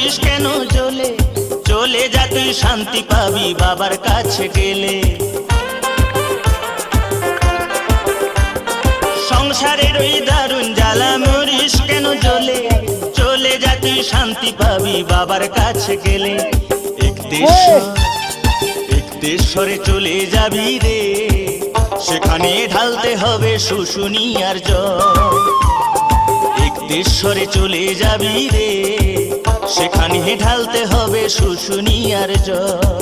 Morris কেন জ্বলে, চলে যা তুই শান্তি পাবি বাবার কাছে গেলে। সংসারের ওই দারুণ জ্বালা মরিস কেন জ্বলে, চলে যা তুই শান্তি পাবি বাবার কাছে গেলে। একতেশ্বরে চলে যাবি রে, সেখানে ঢালতে হবে শুশুনি আর জল। একতেশ্বরে চলে যাবি রে, সেখানে ঢালতে হবে শুশুনি আর জল।